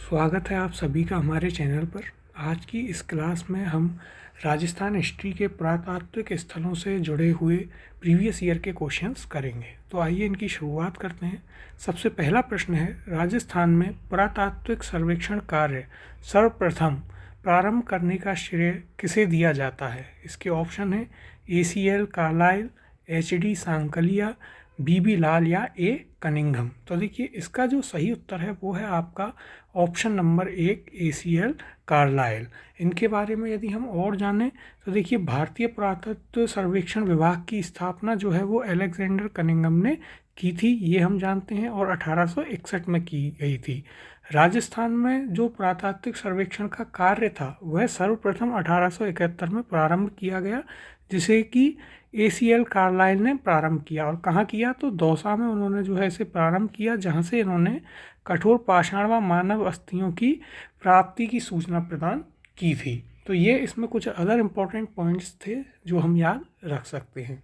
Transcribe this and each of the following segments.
स्वागत है आप सभी का हमारे चैनल पर। आज की इस क्लास में हम राजस्थान हिस्ट्री के पुरातात्विक स्थलों से जुड़े हुए प्रीवियस ईयर के क्वेश्चंस करेंगे। तो आइए इनकी शुरुआत करते हैं। सबसे पहला प्रश्न है, राजस्थान में पुरातात्विक सर्वेक्षण कार्य सर्वप्रथम प्रारंभ करने का श्रेय किसे दिया जाता है? इसके ऑप्शन है ACL Carlyle, HD Sankalia, BB Lal या A कनिंघम। तो देखिए इसका जो सही उत्तर है वो है आपका ऑप्शन नंबर 1 ACL कार्लाइल। इनके बारे में यदि हम और जानें तो देखिए भारतीय पुरातत्व सर्वेक्षण विभाग की स्थापना जो है वो अलेक्जेंडर कनिंघम ने की थी, ये हम जानते हैं, और 1861 में की गई थी। राजस्थान में जो पुरातात्विक सर्वेक्षण का कार्य था वह सर्वप्रथम 1871 में प्रारंभ किया गया, जिसे कि ACL कार्लाइल ने प्रारंभ किया। और कहाँ किया? तो दौसा में उन्होंने जो है इसे प्रारंभ किया, जहाँ से इन्होंने कठोर पाषाण व मानव अस्थियों की प्राप्ति की सूचना प्रदान की थी। तो ये इसमें कुछ अदर इम्पोर्टेंट पॉइंट्स थे जो हम याद रख सकते हैं।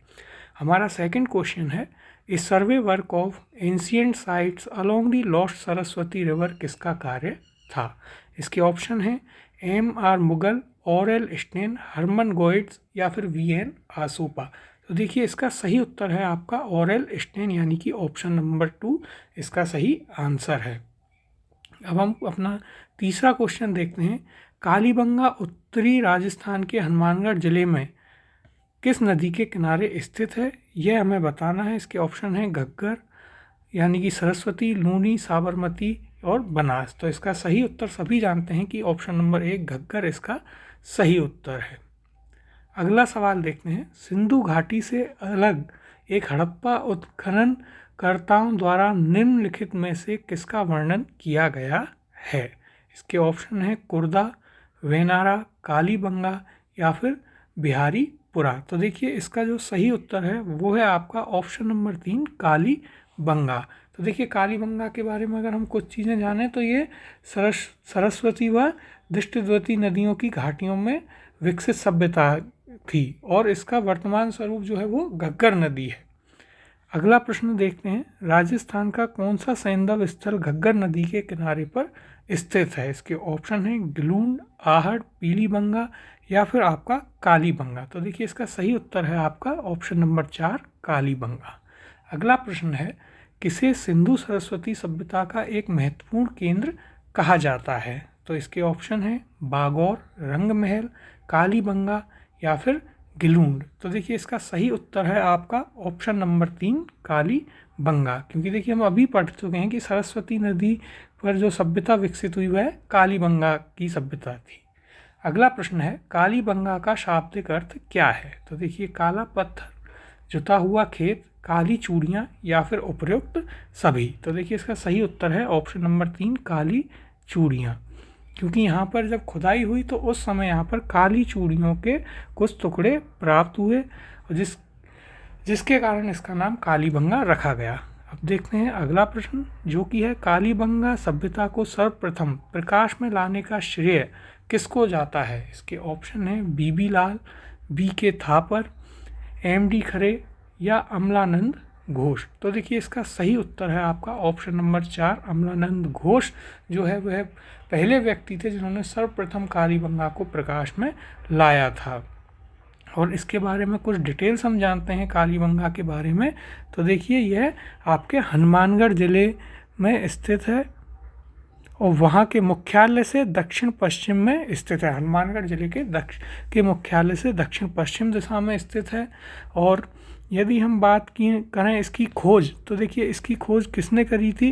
हमारा सेकंड क्वेश्चन है, a survey work of ancient sites along the lost Saraswati river किसका कार्य था? इसके ऑप्शन हैं MR Mughal, Aurel Stein, Hermann Goetz या फिर VN आसूपा। तो देखिए इसका सही उत्तर है आपका ऑरेल स्टेन, यानी कि ऑप्शन नंबर 2 इसका सही आंसर है। अब हम अपना तीसरा क्वेश्चन देखते हैं। कालीबंगा उत्तरी राजस्थान के हनुमानगढ़ जिले में किस नदी के किनारे स्थित है? यह हमें बताना है। इसके ऑप्शन हैं घग्गर, यानी कि सरस्वती, लूनी, साबरमती और बनास। तो इसका सही उत्तर सभी जानते हैं कि ऑप्शन नंबर 1 घग्गर इसका सही उत्तर है। अगला सवाल देखते हैं। सिंधु घाटी से अलग एक हड़प्पा उत्खनन कर्ताओं द्वारा निम्नलिखित में से किसका वर्णन किया गया है? इसके ऑप्शन हैं कुर्दा, वेनारा, कालीबंगा या फिर बिहारीपुरा। तो देखिए इसका जो सही उत्तर है वो है आपका ऑप्शन नंबर 3 कालीबंगा। तो देखिए कालीबंगा के बारे में अगर हम कुछ चीज़ें जानें तो ये सरस्वती व दृष्टिद्वती नदियों की घाटियों में विकसित सभ्यता थी, और इसका वर्तमान स्वरूप जो है वो घग्गर नदी है। अगला प्रश्न देखते हैं। राजस्थान का कौन सा सैंधव स्थल घग्गर नदी के किनारे पर स्थित है? इसके ऑप्शन हैं गिलूंड, आहट, पीलीबंगा या फिर आपका कालीबंगा। तो देखिए इसका सही उत्तर है आपका ऑप्शन नंबर 4 कालीबंगा। अगला प्रश्न है, किसे सिंधु सरस्वती सभ्यता का एक महत्वपूर्ण केंद्र कहा जाता है? तो इसके ऑप्शन हैं बागौर, रंगमहल, कालीबंगा या फिर गिलूंड। तो देखिए इसका सही उत्तर है आपका ऑप्शन नंबर 3 कालीबंगा, क्योंकि देखिए हम अभी पढ़ चुके हैं कि सरस्वती नदी पर जो सभ्यता विकसित हुई वह कालीबंगा की सभ्यता थी। अगला प्रश्न है, कालीबंगा का शाब्दिक अर्थ क्या है? तो देखिए काला पत्थर, जुता हुआ खेत, काली चूड़ियाँ या फिर उपयुक्त सभी। तो देखिए इसका सही उत्तर है ऑप्शन नंबर 3 काली चूड़ियाँ, क्योंकि यहाँ पर जब खुदाई हुई तो उस समय यहाँ पर काली चूड़ियों के कुछ टुकड़े प्राप्त हुए, और जिसके कारण इसका नाम कालीबंगा रखा गया। अब देखते हैं अगला प्रश्न, जो कि है कालीबंगा सभ्यता को सर्वप्रथम प्रकाश में लाने का श्रेय किसको जाता है? इसके ऑप्शन हैं BB लाल, BK थापर, MD खरे या अमलानंद घोष। तो देखिए इसका सही उत्तर है आपका ऑप्शन नंबर 4 अमलानंद घोष, जो है वह पहले व्यक्ति थे जिन्होंने सर्वप्रथम कालीबंगा को प्रकाश में लाया था। और इसके बारे में कुछ डिटेल्स हम जानते हैं कालीबंगा के बारे में। तो देखिए यह आपके हनुमानगढ़ ज़िले में स्थित है और वहाँ के मुख्यालय से दक्षिण पश्चिम में स्थित है। हनुमानगढ़ जिले के मुख्यालय से दक्षिण पश्चिम दिशा में स्थित है। और यदि हम बात करें इसकी खोज, तो देखिए इसकी खोज किसने करी थी?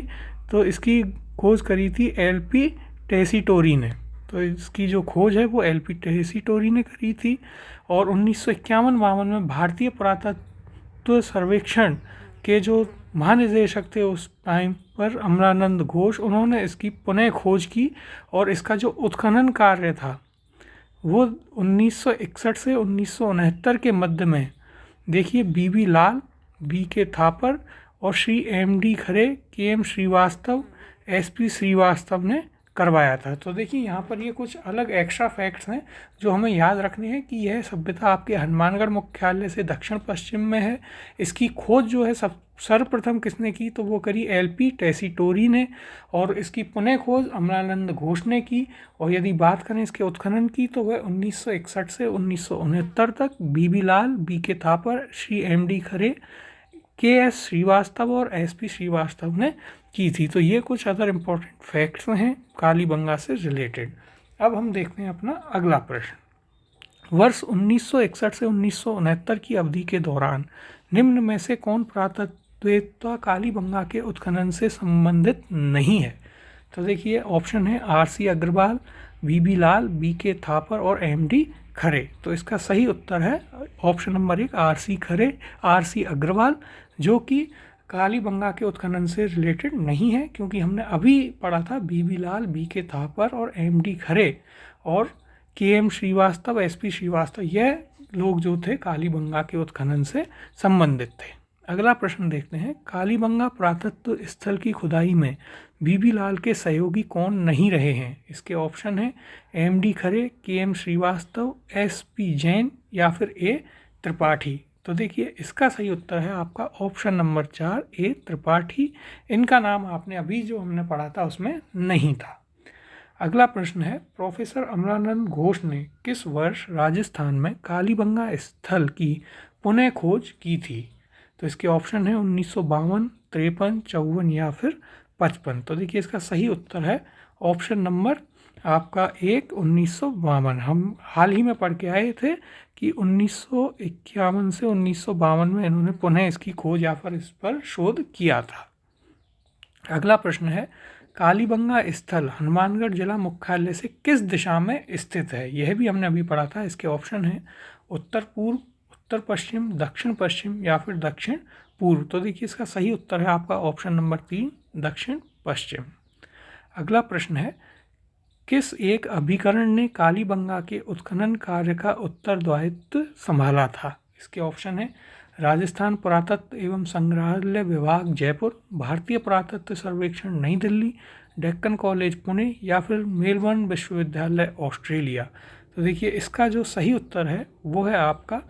तो इसकी खोज करी थी LP टेसीटोरी ने। तो इसकी जो खोज है वो LP टेसीटोरी ने करी थी। और 1951-52 में भारतीय पुरातत्व सर्वेक्षण के जो महानिदेशक थे उस टाइम पर अमलानंद घोष, उन्होंने इसकी पुनः खोज की, और इसका जो उत्खनन कार्य था वो 1961 से 1969 के मध्य में देखिए BB लाल, BK थापर और श्री MD खरे, KM श्रीवास्तव, SP श्रीवास्तव ने करवाया था। तो देखिए यहाँ पर ये कुछ अलग एक्स्ट्रा फैक्ट्स हैं जो हमें याद रखने हैं कि यह सभ्यता आपके हनुमानगढ़ मुख्यालय से दक्षिण पश्चिम में है। इसकी खोज जो है सर्वप्रथम किसने की, तो वो करी एलपी टेसीटोरी ने, और इसकी पुनः खोज अमलानंद घोष ने की। और यदि बात करें इसके उत्खनन की तो वह 1961 से 1969 तक बीबी लाल, बीके थापर, श्री एमडी खरे, केएस श्रीवास्तव और एसपी श्रीवास्तव ने की थी। तो ये कुछ अदर इम्पोर्टेंट फैक्ट्स हैं कालीबंगा से रिलेटेड। अब हम देखते हैं अपना अगला प्रश्न। वर्ष 1961 से 1969 की अवधि के दौरान निम्न में से कौन पुरातत्ववेत्ता कालीबंगा के उत्खनन से संबंधित नहीं है। तो देखिए ऑप्शन है आरसी अग्रवाल, बीबी लाल, बीके थापर और एमडी खरे। तो इसका सही उत्तर है ऑप्शन नंबर 1 आरसी अग्रवाल, जो कि कालीबंगा के उत्खनन से रिलेटेड नहीं है, क्योंकि हमने अभी पढ़ा था बीबी लाल, बीके थापर और एमडी खरे और केएम श्रीवास्तव, एसपी श्रीवास्तव, यह लोग जो थे कालीबंगा के उत्खनन से संबंधित थे। अगला प्रश्न देखते हैं। कालीबंगा पुरातत्व स्थल की खुदाई में बीबी लाल के सहयोगी कौन नहीं रहे हैं। इसके ऑप्शन हैं एमडी खरे, केएम श्रीवास्तव, एसपी जैन या फिर ए त्रिपाठी। तो देखिए इसका सही उत्तर है आपका ऑप्शन नंबर 4 ए त्रिपाठी। इनका नाम आपने अभी जो हमने पढ़ा था उसमें नहीं था। अगला प्रश्न है, प्रोफेसर अमलानंद घोष ने किस वर्ष राजस्थान में कालीबंगा स्थल की पुनः खोज की थी। तो इसके ऑप्शन है 1952, 53, 54 या फिर 55। तो देखिए इसका सही उत्तर है ऑप्शन नंबर आपका 1 1952। हम हाल ही में पढ़ के आए थे कि 1951 से 1952 में इन्होंने पुनः इसकी खोज या फिर इस पर शोध किया था। अगला प्रश्न है, कालीबंगा स्थल हनुमानगढ़ जिला मुख्यालय से किस दिशा में स्थित है। यह भी हमने अभी पढ़ा था। इसके ऑप्शन है उत्तर पूर्व, उत्तर पश्चिम, दक्षिण पश्चिम या फिर दक्षिण पूर्व। तो देखिए इसका सही उत्तर है आपका ऑप्शन नंबर 3 दक्षिण पश्चिम। अगला प्रश्न है, किस एक अभिकरण ने कालीबंगा के उत्खनन कार्य का उत्तरदायित्व संभाला था। इसके ऑप्शन है राजस्थान पुरातत्व एवं संग्रहालय विभाग जयपुर, भारतीय पुरातत्व सर्वेक्षण नई दिल्ली, डेक्कन कॉलेज पुणे या फिर मेलबर्न विश्वविद्यालय ऑस्ट्रेलिया। तो देखिए इसका जो सही उत्तर है वो है आपका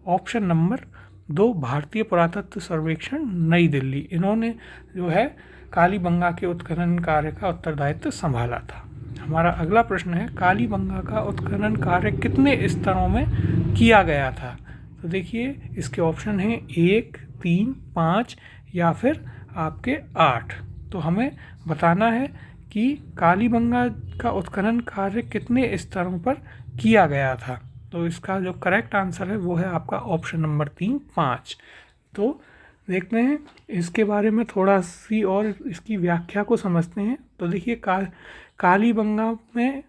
ऑप्शन नंबर 2 भारतीय पुरातत्व सर्वेक्षण नई दिल्ली। इन्होंने जो है कालीबंगा के उत्खनन कार्य का उत्तरदायित्व संभाला था। हमारा अगला प्रश्न है, कालीबंगा का उत्खनन कार्य कितने स्तरों में किया गया था। तो देखिए इसके ऑप्शन हैं 1, 3, 5 या फिर आपके 8। तो हमें बताना है कि कालीबंगा का उत्खनन कार्य कितने स्तरों पर किया गया था। तो इसका जो करेक्ट आंसर है वो है आपका ऑप्शन नंबर 3 5। तो देखते हैं इसके बारे में थोड़ा सी और इसकी व्याख्या को समझते हैं। तो देखिए कालीबंगा में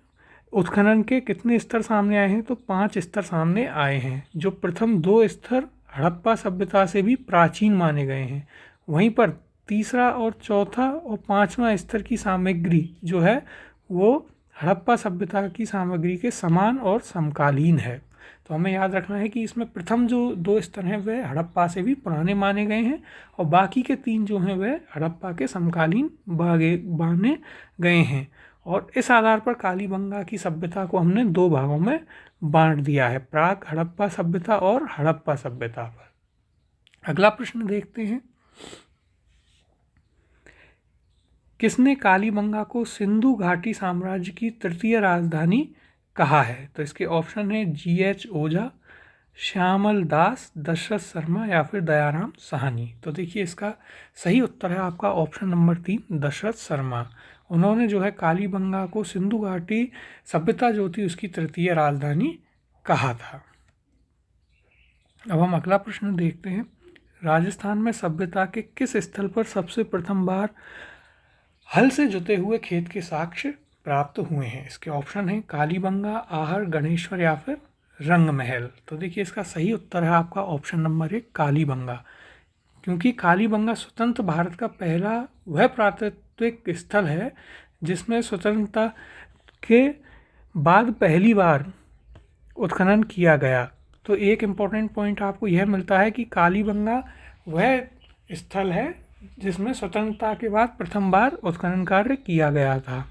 उत्खनन के कितने स्तर सामने आए हैं, तो 5 स्तर सामने आए हैं। जो प्रथम 2 स्तर हड़प्पा सभ्यता से भी प्राचीन माने गए हैं, वहीं पर तीसरा और चौथा और 5वां स्तर की सामग्री जो है वो हड़प्पा सभ्यता की सामग्री के समान और समकालीन है। तो हमें याद रखना है कि इसमें प्रथम जो 2 स्तर हैं वह हड़प्पा से भी पुराने माने गए हैं और बाकी के 3 जो हैं वह हड़प्पा के समकालीन माने गए हैं। और इस आधार पर कालीबंगा की सभ्यता को हमने 2 भागों में बांट दिया है, प्राक हड़प्पा सभ्यता और हड़प्पा सभ्यता पर। अगला प्रश्न देखते हैं, किसने कालीबंगा को सिंधु घाटी साम्राज्य की तृतीय राजधानी कहा है। तो इसके ऑप्शन है GH ओझा, श्यामल दास, दशरथ शर्मा या फिर दयाराम साहनी। तो देखिए इसका सही उत्तर है आपका ऑप्शन नंबर 3 दशरथ शर्मा। उन्होंने जो है कालीबंगा को सिंधु घाटी सभ्यता जो थी उसकी तृतीय राजधानी कहा था। अब हम अगला प्रश्न देखते हैं, राजस्थान में सभ्यता के किस स्थल पर सबसे प्रथम बार हल से जुते हुए खेत के साक्ष्य प्राप्त हुए हैं। इसके ऑप्शन हैं कालीबंगा, आहर, गणेश्वर या फिर रंगमहल। तो देखिए इसका सही उत्तर है आपका ऑप्शन नंबर 1 कालीबंगा, क्योंकि कालीबंगा स्वतंत्र भारत का पहला वह पुरातात्विक स्थल है जिसमें स्वतंत्रता के बाद पहली बार उत्खनन किया गया। तो एक इम्पॉर्टेंट पॉइंट आपको यह मिलता है कि कालीबंगा वह स्थल है जिसमें स्वतंत्रता के बाद प्रथम बार उत्खनन कार्य किया गया था।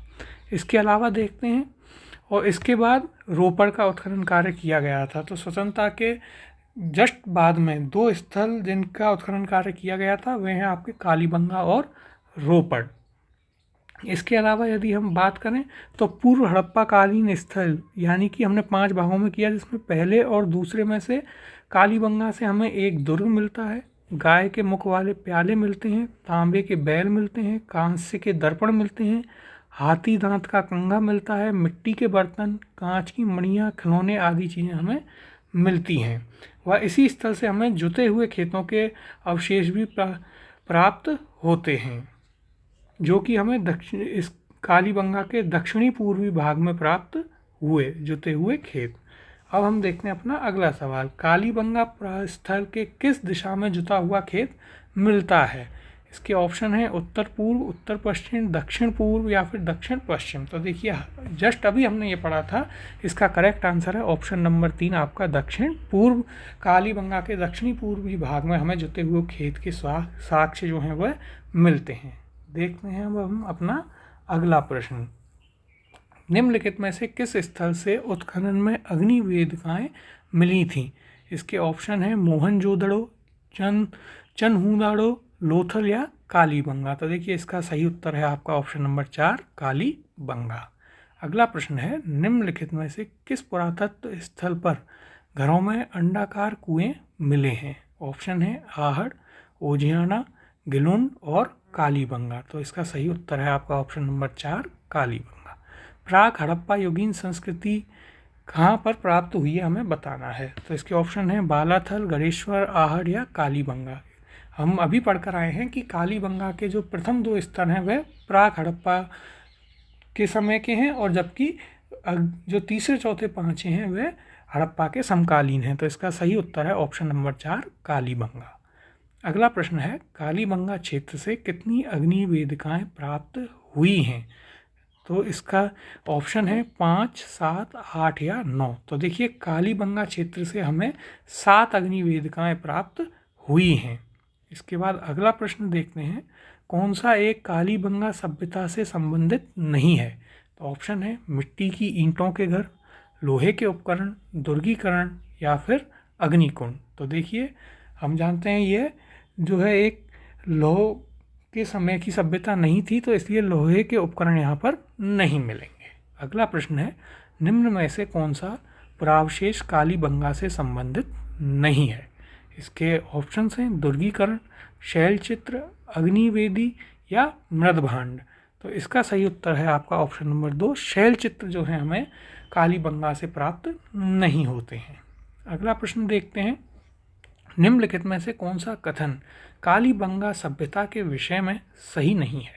इसके अलावा देखते हैं, और इसके बाद रोपड़ का उत्खनन कार्य किया गया था। तो स्वतंत्रता के जस्ट बाद में 2 स्थल जिनका उत्खनन कार्य किया गया था वे हैं आपके कालीबंगा और रोपड़। इसके अलावा यदि हम बात करें तो पूर्व हड़प्पा कालीन स्थल, यानी कि हमने 5 भागों में किया, जिसमें पहले और दूसरे में से कालीबंगा से हमें एक दुर्ग मिलता है, गाय के मुख वाले प्याले मिलते हैं, तांबे के बैल मिलते हैं, कांस्य के दर्पण मिलते हैं, हाथी दांत का कंघा मिलता है, मिट्टी के बर्तन, कांच की मणियाँ, खिलौने आदि चीज़ें हमें मिलती हैं। व इसी स्थल से हमें जुते हुए खेतों के अवशेष भी प्राप्त होते हैं, जो कि हमें इस कालीबंगा के दक्षिणी पूर्वी भाग में प्राप्त हुए जुते हुए खेत। अब हम देखते हैं अपना अगला सवाल, कालीबंगा स्थल के किस दिशा में जुता हुआ खेत मिलता है? इसके ऑप्शन है उत्तर पूर्व, उत्तर पश्चिम, दक्षिण पूर्व या फिर दक्षिण पश्चिम। तो देखिए जस्ट अभी हमने ये पढ़ा था, इसका करेक्ट आंसर है ऑप्शन नंबर 3 आपका दक्षिण पूर्व। कालीबंगा के दक्षिणी पूर्वी भाग में हमें जुते हुए खेत के साक्ष्य जो हैं वह मिलते हैं। देखते हैं अब हम अपना अगला प्रश्न, निम्नलिखित में से किस स्थल से उत्खनन में अग्नि वेदिकाएं मिली थीं? इसके ऑप्शन है मोहनजोदड़ो, चनहूदाड़ो, लोथल या कालीबंगा। तो देखिए इसका सही उत्तर है आपका ऑप्शन नंबर 4 कालीबंगा। अगला प्रश्न है, निम्नलिखित में से किस पुरातत्व स्थल पर घरों में अंडाकार कुएं मिले हैं? ऑप्शन है आहड़, ओजियाना, गिलुन और कालीबंगा। तो इसका सही उत्तर है आपका ऑप्शन नंबर 4 कालीबंगा। प्राक हड़प्पा युगीन संस्कृति कहाँ पर प्राप्त हुई है हमें बताना है। तो इसके ऑप्शन है बालाथल, गणेश्वर, आहड़ या कालीबंगा। हम अभी पढ़कर आए हैं कि कालीबंगा के जो प्रथम 2 स्थल हैं वह प्राक हड़प्पा के समय के हैं, और जबकि जो तीसरे चौथे पाँचवें हैं वह हड़प्पा के समकालीन हैं। तो इसका सही उत्तर है ऑप्शन नंबर 4 कालीबंगा। अगला प्रश्न है, कालीबंगा क्षेत्र से कितनी अग्नि वेदिकाएं प्राप्त हुई हैं? तो इसका ऑप्शन है 5, 7, 8 या 9। तो देखिए कालीबंगा क्षेत्र से हमें 7 अग्नि वेदिकाएं प्राप्त हुई हैं। इसके बाद अगला प्रश्न देखते हैं, कौन सा एक कालीबंगा सभ्यता से संबंधित नहीं है? तो ऑप्शन है मिट्टी की ईंटों के घर, लोहे के उपकरण, दुर्गीकरण या फिर अग्निकुंड। तो देखिए हम जानते हैं ये जो है एक लोह के समय की सभ्यता नहीं थी, तो इसलिए लोहे के उपकरण यहाँ पर नहीं मिलेंगे। अगला प्रश्न है, निम्न में से कौन सा पुरावशेष कालीबंगा से संबंधित नहीं है? इसके ऑप्शंस हैं दुर्गीकरण, शैलचित्र, अग्निवेदी या मृदभांड। तो इसका सही उत्तर है आपका ऑप्शन नंबर 2 शैलचित्र जो है हमें कालीबंगा से प्राप्त नहीं होते हैं। अगला प्रश्न देखते हैं, निम्नलिखित में से कौन सा कथन कालीबंगा सभ्यता के विषय में सही नहीं है?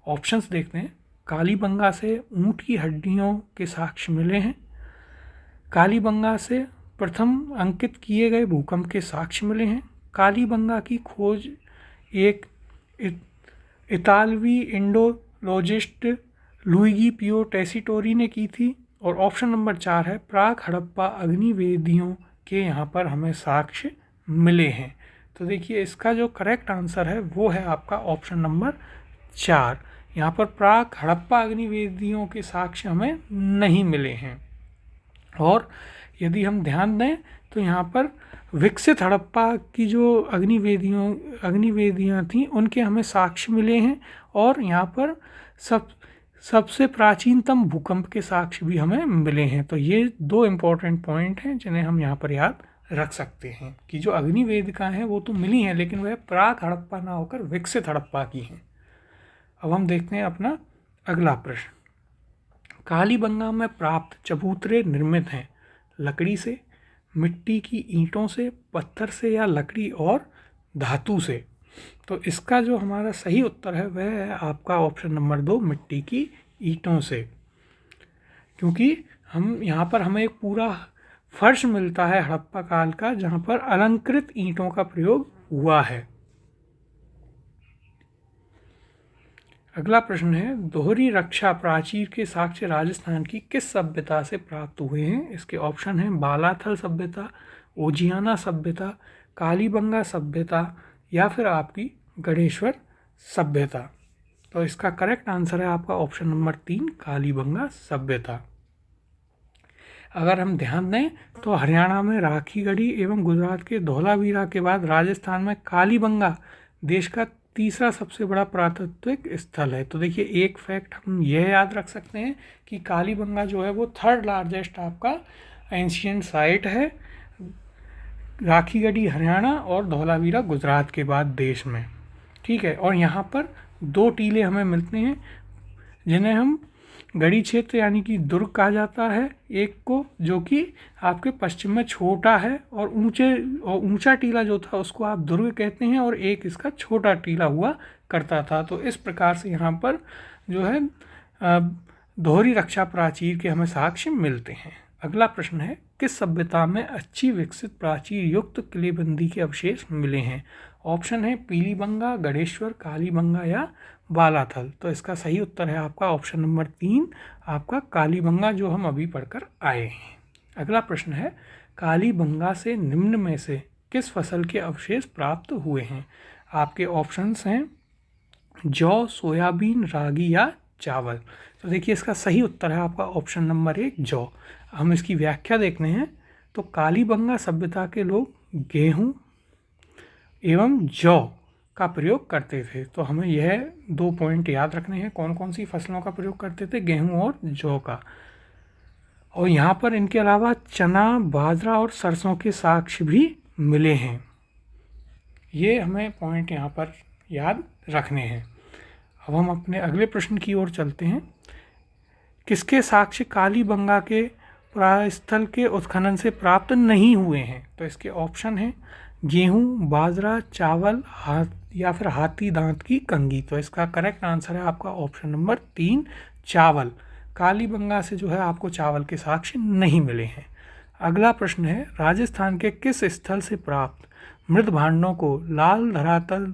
ऑप्शंस देखते हैं, कालीबंगा से ऊंट की हड्डियों के साक्ष्य मिले हैं, कालीबंगा से प्रथम अंकित किए गए भूकंप के साक्ष्य मिले हैं, कालीबंगा की खोज एक इतालवी इंडोलॉजिस्ट लुइगी पियो टेसिटोरी ने की थी, और ऑप्शन नंबर 4 है प्राक हड़प्पा अग्निवेदियों के यहाँ पर हमें साक्ष्य मिले हैं। तो देखिए इसका जो करेक्ट आंसर है वो है आपका ऑप्शन नंबर 4। यहाँ पर प्राक हड़प्पा अग्निवेदियों के साक्ष्य हमें नहीं मिले हैं। और यदि हम ध्यान दें तो यहाँ पर विकसित हड़प्पा की जो अग्निवेदियाँ थीं उनके हमें साक्ष्य मिले हैं, और यहाँ पर सबसे प्राचीनतम भूकंप के साक्ष्य भी हमें मिले हैं। तो ये 2 इम्पॉर्टेंट पॉइंट हैं जिन्हें हम यहाँ पर याद रख सकते हैं कि जो अग्निवेदिकाएं हैं वो तो मिली हैं, लेकिन वह प्राक हड़प्पा ना होकर विकसित हड़प्पा की हैं। अब हम देखते हैं अपना अगला प्रश्न, कालीबंगा में प्राप्त चबूतरे निर्मित हैं लकड़ी से, मिट्टी की ईंटों से, पत्थर से या लकड़ी और धातु से? तो इसका जो हमारा सही उत्तर है वह है आपका ऑप्शन नंबर 2 मिट्टी की ईंटों से, क्योंकि हम यहाँ पर हमें एक पूरा फर्श मिलता है हड़प्पा काल का जहाँ पर अलंकृत ईंटों का प्रयोग हुआ है। अगला प्रश्न है, दोहरी रक्षा प्राचीर के साक्ष्य राजस्थान की किस सभ्यता से प्राप्त हुए हैं? इसके ऑप्शन हैं बालाथल सभ्यता, ओजियाना सभ्यता, कालीबंगा सभ्यता या फिर आपकी गणेश्वर सभ्यता। तो इसका करेक्ट आंसर है आपका ऑप्शन नंबर 3 कालीबंगा सभ्यता। अगर हम ध्यान दें तो हरियाणा में राखीगढ़ी एवं गुजरात के धौलावीरा के बाद राजस्थान में कालीबंगा देश का तीसरा सबसे बड़ा पुरातात्विक स्थल है। तो देखिए एक फैक्ट हम यह याद रख सकते हैं कि कालीबंगा जो है वो थर्ड लार्जेस्ट आपका एंशियंट साइट है राखीगढ़ी हरियाणा और धौलावीरा गुजरात के बाद देश में। ठीक है, और यहाँ पर 2 टीले हमें मिलते हैं जिन्हें हम गढ़ी क्षेत्र यानी कि दुर्ग कहा जाता है, एक को जो कि आपके पश्चिम में छोटा है और ऊंचा टीला जो था उसको आप दुर्ग कहते हैं, और एक इसका छोटा टीला हुआ करता था। तो इस प्रकार से यहाँ पर जो है दोहरी रक्षा प्राचीर के हमें साक्ष्य मिलते हैं। अगला प्रश्न है, किस सभ्यता में अच्छी विकसित प्राचीर युक्त किलेबंदी के अवशेष मिले हैं? ऑप्शन है पीलीबंगा, गढ़ेश्वर, कालीबंगा या बालाथल। तो इसका सही उत्तर है आपका ऑप्शन नंबर 3 आपका कालीबंगा, जो हम अभी पढ़कर आए हैं। अगला प्रश्न है, कालीबंगा से निम्न में से किस फसल के अवशेष प्राप्त हुए हैं? आपके ऑप्शंस हैं जौ, सोयाबीन, रागी या चावल। तो देखिए इसका सही उत्तर है आपका ऑप्शन नंबर 1 जौ। हम इसकी व्याख्या देखते हैं तो कालीबंगा सभ्यता के लोग गेहूं एवं जौ का प्रयोग करते थे। तो हमें यह 2 पॉइंट याद रखने हैं, कौन कौन सी फसलों का प्रयोग करते थे, गेहूं और जौ का। और यहाँ पर इनके अलावा चना, बाजरा और सरसों के साक्ष्य भी मिले हैं। ये हमें पॉइंट यहाँ पर याद रखने हैं। अब हम अपने अगले प्रश्न की ओर चलते हैं। किसके साक्ष्य कालीबंगा के पुरास्थल के उत्खनन से प्राप्त नहीं हुए हैं? तो इसके ऑप्शन हैं गेहूं, बाजरा, चावल या फिर हाथी दांत की कंघी। तो इसका करेक्ट आंसर है आपका ऑप्शन नंबर 3 चावल। कालीबंगा से जो है आपको चावल के साक्ष्य नहीं मिले हैं। अगला प्रश्न है, राजस्थान के किस स्थल से प्राप्त मृद भांडों को लाल धरातल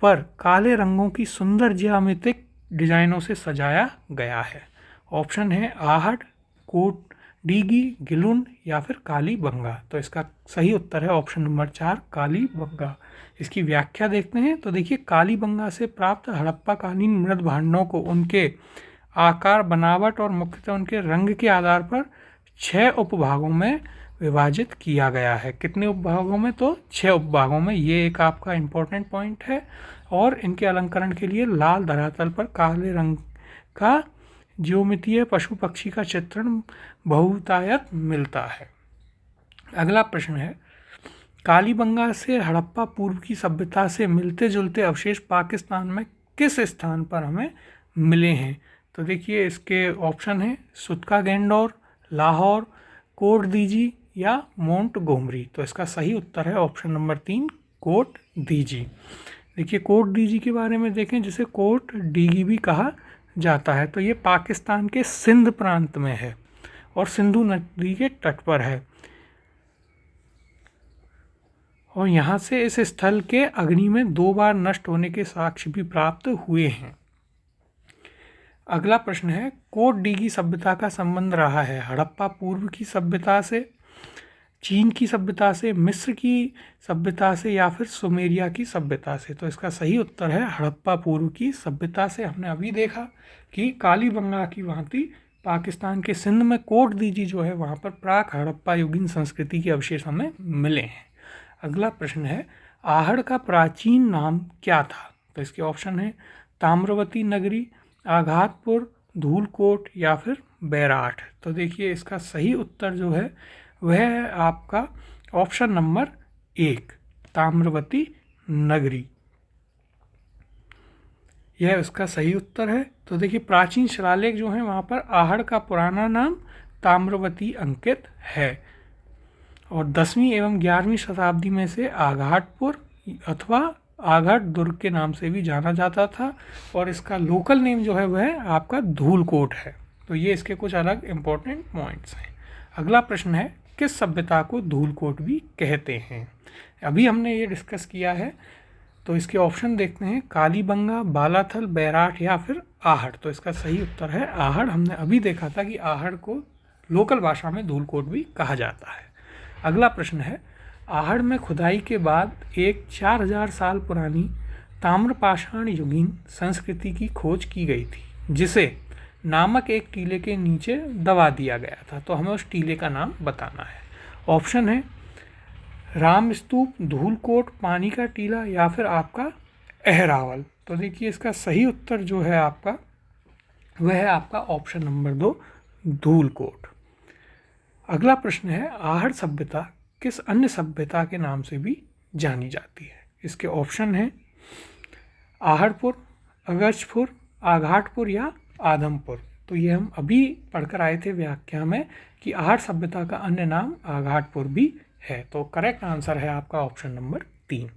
पर काले रंगों की सुंदर ज्यामितिक डिजाइनों से सजाया गया है? ऑप्शन है आहट, कोट डीगी, गिलुन या फिर कालीबंगा। तो इसका सही उत्तर है ऑप्शन नंबर 4 कालीबंगा। इसकी व्याख्या देखते हैं तो देखिए कालीबंगा से प्राप्त हड़प्पा कालीन मृद भांडों को उनके आकार, बनावट और मुख्यतः उनके रंग के आधार पर 6 उपभागों में विभाजित किया गया है। कितने उपभागों में? तो 6 उपभागों में। ये एक आपका इम्पोर्टेंट पॉइंट है। और इनके अलंकरण के लिए लाल धरातल पर काले रंग का ज्योमितीय पशु पक्षी का चित्रण बहुतायत मिलता है। अगला प्रश्न है, कालीबंगा से हड़प्पा पूर्व की सभ्यता से मिलते जुलते अवशेष पाकिस्तान में किस स्थान पर हमें मिले हैं? तो देखिए इसके ऑप्शन हैं सुतका गेंडोर, लाहौर, कोट दीजी या मोंट गोमरी। तो इसका सही उत्तर है ऑप्शन नंबर 3 कोट दीजी। देखिए कोट दीजी के बारे में देखें, जिसे कोट डीगी भी कहा जाता है। तो ये पाकिस्तान के सिंध प्रांत में है और सिंधु नदी के तट पर है, और यहाँ से इस स्थल के अग्नि में 2 बार नष्ट होने के साक्ष्य भी प्राप्त हुए हैं। अगला प्रश्न है, कोट डीगी सभ्यता का संबंध रहा है हड़प्पा पूर्व की सभ्यता से, चीन की सभ्यता से, मिस्र की सभ्यता से या फिर सुमेरिया की सभ्यता से? तो इसका सही उत्तर है हड़प्पा पूर्व की सभ्यता से। हमने अभी देखा कि कालीबंगा की भांति पाकिस्तान के सिंध में कोट दीजी जो है वहाँ पर प्राक हड़प्पा युगीन संस्कृति के अवशेष हमें मिले हैं। अगला प्रश्न है, आहड़ का प्राचीन नाम क्या था? तो इसके ऑप्शन है ताम्रवती नगरी, आघातपुर, धूलकोट या फिर बैराठ। तो देखिए इसका सही उत्तर जो है वह है आपका ऑप्शन नंबर 1 ताम्रवती नगरी। यह उसका सही उत्तर है। तो देखिए प्राचीन शिलालेख जो हैं वहाँ पर आहड़ का पुराना नाम ताम्रवती अंकित है, और 10वीं एवं 11वीं शताब्दी में से आघाटपुर अथवा आघाट दुर्ग के नाम से भी जाना जाता था, और इसका लोकल नेम जो है वह आपका धूलकोट है। तो ये इसके कुछ अलग इम्पोर्टेंट पॉइंट्स हैं। अगला प्रश्न है, किस सभ्यता को धूलकोट भी कहते हैं? अभी हमने ये डिस्कस किया है, तो इसके ऑप्शन देखते हैं कालीबंगा, बालाथल, बैराठ या फिर आहड़। तो इसका सही उत्तर है आहड़। हमने अभी देखा था कि आहड़ को लोकल भाषा में धूलकोट भी कहा जाता है। अगला प्रश्न है, आहड़ में खुदाई के बाद एक 4000 साल पुरानी ताम्रपाषाण युगीन संस्कृति की खोज की गई थी, जिसे नामक एक टीले के नीचे दबा दिया गया था। तो हमें उस टीले का नाम बताना है। ऑप्शन है रामस्तूप, धूलकोट, पानी का टीला या फिर आपका अहरावल। तो देखिए इसका सही उत्तर जो है आपका वह है आपका ऑप्शन नंबर 2, धूलकोट। अगला प्रश्न है, आहड़ सभ्यता किस अन्य सभ्यता के नाम से भी जानी जाती है? इसके ऑप्शन हैं आहड़पुर, अगस्त्यपुर, आघाटपुर या आदमपुर। तो ये हम अभी पढ़कर आए थे व्याख्या में कि आहड़ सभ्यता का अन्य नाम आघाटपुर भी है। तो करेक्ट आंसर है आपका ऑप्शन नंबर 3।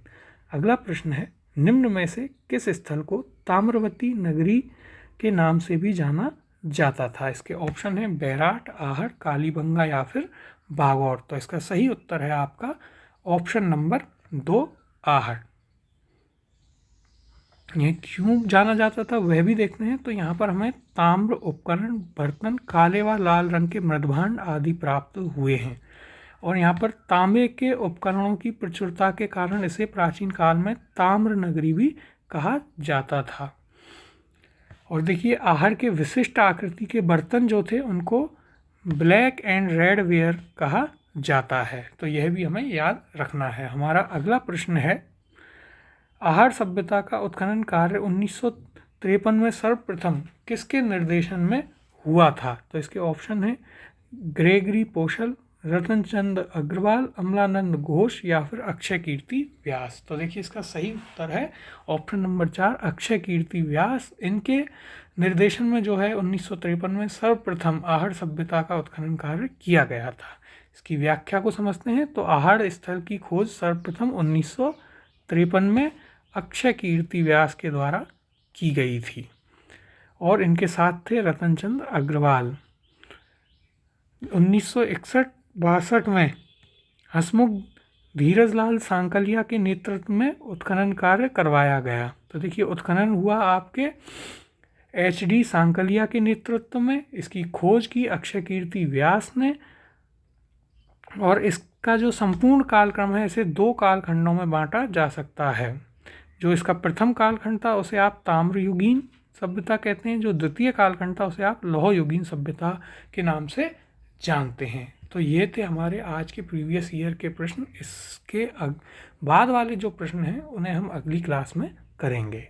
अगला प्रश्न है, निम्न में से किस स्थल को ताम्रवती नगरी के नाम से भी जाना जाता था? इसके ऑप्शन है बैराट, आहड़, कालीबंगा या फिर बागौर। तो इसका सही उत्तर है आपका ऑप्शन नंबर 2, आहड़। यह क्यों जाना जाता था वह भी देखते हैं। तो यहाँ पर हमें ताम्र उपकरण, बर्तन, काले व लाल रंग के मृदभांड आदि प्राप्त हुए हैं और यहाँ पर तांबे के उपकरणों की प्रचुरता के कारण इसे प्राचीन काल में ताम्र नगरी भी कहा जाता था। और देखिए आहड़ के विशिष्ट आकृति के बर्तन जो थे उनको ब्लैक एंड रेड वेयर कहा जाता है। तो यह भी हमें याद रखना है। हमारा अगला प्रश्न है, आहड़ सभ्यता का उत्खनन कार्य 1953 में सर्वप्रथम किसके निर्देशन में हुआ था? तो इसके ऑप्शन है ग्रेगरी पोशल, रतनचंद अग्रवाल, अमलानंद घोष या फिर अक्षय कीर्ति व्यास। तो देखिए इसका सही उत्तर है ऑप्शन नंबर 4, अक्षय कीर्ति व्यास। इनके निर्देशन में जो है 1953 में सर्वप्रथम आहड़ सभ्यता का उत्खनन कार्य किया गया था। इसकी व्याख्या को समझते हैं। तो आहड़ स्थल की खोज सर्वप्रथम 1953 में अक्षय कीर्ति व्यास के द्वारा की गई थी और इनके साथ थे रतनचंद अग्रवाल। 1961-62 में हसमुख धीरजलाल सांकलिया के नेतृत्व में उत्खनन कार्य करवाया गया। तो देखिए उत्खनन हुआ आपके HD सांकलिया के नेतृत्व में। इसकी खोज की अक्षय कीर्ति व्यास ने और इसका जो संपूर्ण कालक्रम है इसे 2 कालखंडों में बांटा जा सकता है। जो इसका प्रथम कालखंड था उसे आप ताम्रयुगीन सभ्यता कहते हैं, जो द्वितीय कालखंड था उसे आप लौहयुगीन सभ्यता के नाम से जानते हैं। तो ये थे हमारे आज के प्रीवियस ईयर के प्रश्न। इसके बाद वाले जो प्रश्न हैं उन्हें हम अगली क्लास में करेंगे।